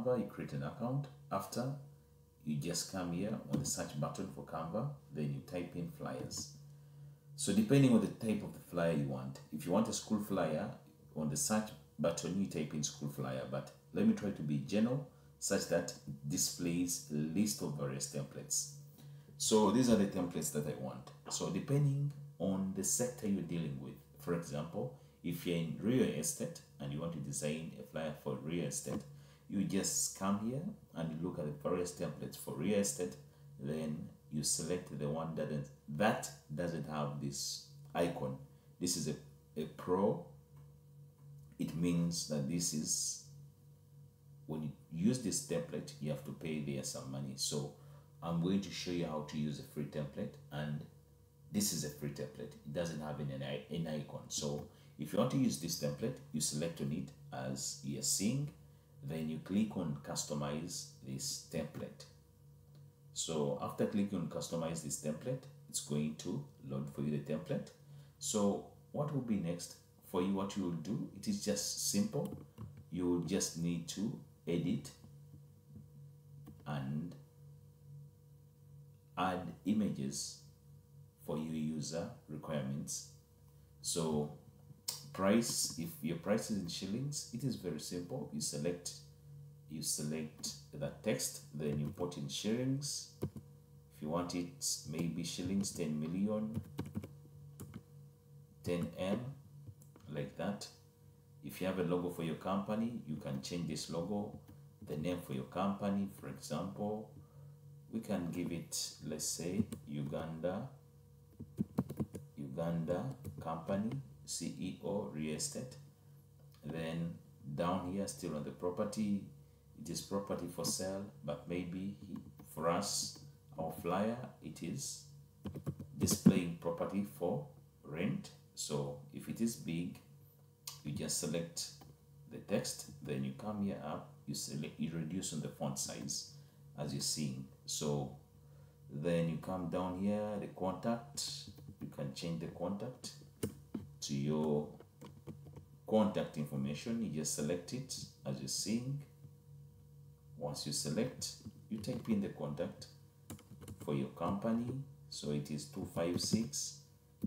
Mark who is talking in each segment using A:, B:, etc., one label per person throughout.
A: Canva, you create an account. After, you just come here on the search button for Canva, then you type in flyers. So depending on the type of the flyer you want, if you want a school flyer, on the search button you type in school flyer, but let me try to be general such that it displays a list of various templates. So these are the templates that I want. So depending on the sector you're dealing with, for example, if you're in real estate and you want to design a flyer for real estate, you just come here and you look at the various templates for real estate, then you select the one that doesn't have this icon. This is a pro. It means that this is, when you use this template, you have to pay there some money. So I'm going to show you how to use a free template, and this is a free template. It doesn't have an icon. So if you want to use this template, you select on it as you're seeing, then you click on customize this template. So after clicking on customize this template, it's going to load for you the template. So what will be next for you? What you will do, it is just simple. You will just need to edit and add images for your user requirements. So price, if your price is in shillings, it is very simple. You select that text, then you put in shillings. If you want it maybe shillings 10 million, 10M, like that. If you have a logo for your company, you can change this logo, the name for your company. For example, we can give it, let's say, Uganda company, CEO, real estate. Then down here, still on the property, it is property for sale, but maybe for us, our flyer, it is displaying property for rent. So if it is big, you just select the text, then you come here up, you reduce on the font size as you're seeing. So then you come down here, the contact, you can change the contact to your contact information. You just select it as you're seeing. Once you select, you type in the contact for your company. So it is 256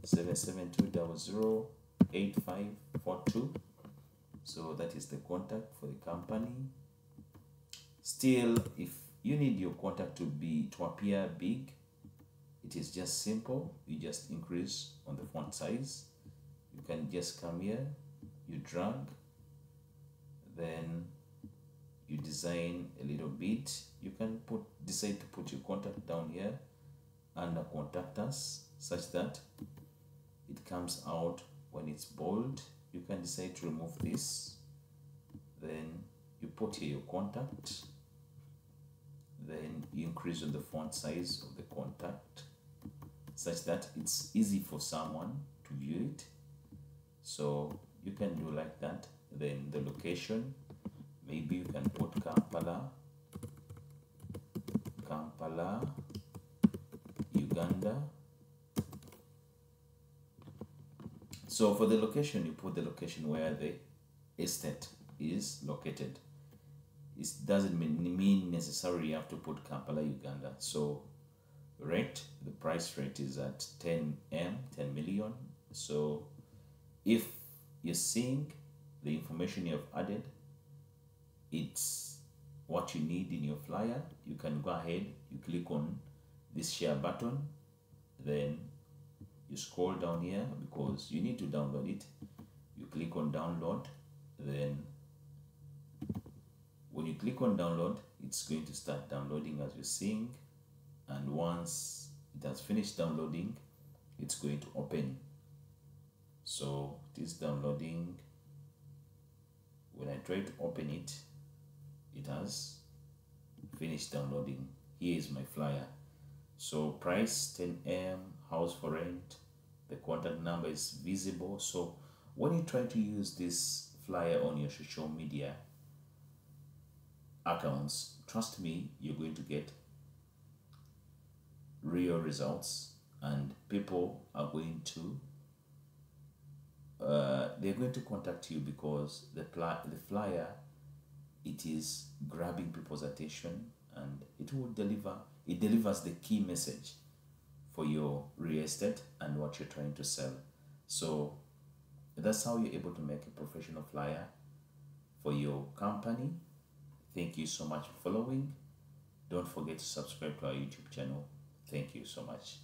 A: 772 8542. So that is the contact for the company. Still, if you need your contact to appear big, it is just simple. You just increase on the font size. You can just come here, you drag, then you design a little bit. You can decide to put your contact down here under contact us, such that it comes out when it's bold. You can decide to remove this, then you put here your contact, then you increase on the font size of the contact such that it's easy for someone to view it. So you can do like that. Then the location, maybe you can put Kampala, Uganda. So for the location, you put the location where the estate is located. It doesn't mean necessarily you have to put Kampala, Uganda. So rate, the price rate is at 10M, 10 million. So if you're seeing the information you have added, it's what you need in your flyer, you can go ahead, you click on this share button, then you scroll down here because you need to download it. You click on download, then when you click on download, it's going to start downloading as you're seeing, and once it has finished downloading, it's going to open. So it is downloading. When I try to open it, it has finished downloading. Here is my flyer. So price 10M, house for rent, the contact number is visible. So when you try to use this flyer on your social media accounts, trust me, you're going to get real results, and people are going to they're going to contact you because the flyer it is grabbing people's attention, and it delivers the key message for your real estate and what you're trying to sell. So that's how you're able to make a professional flyer for your company. Thank you so much for following. Don't forget to subscribe to our YouTube channel. Thank you so much.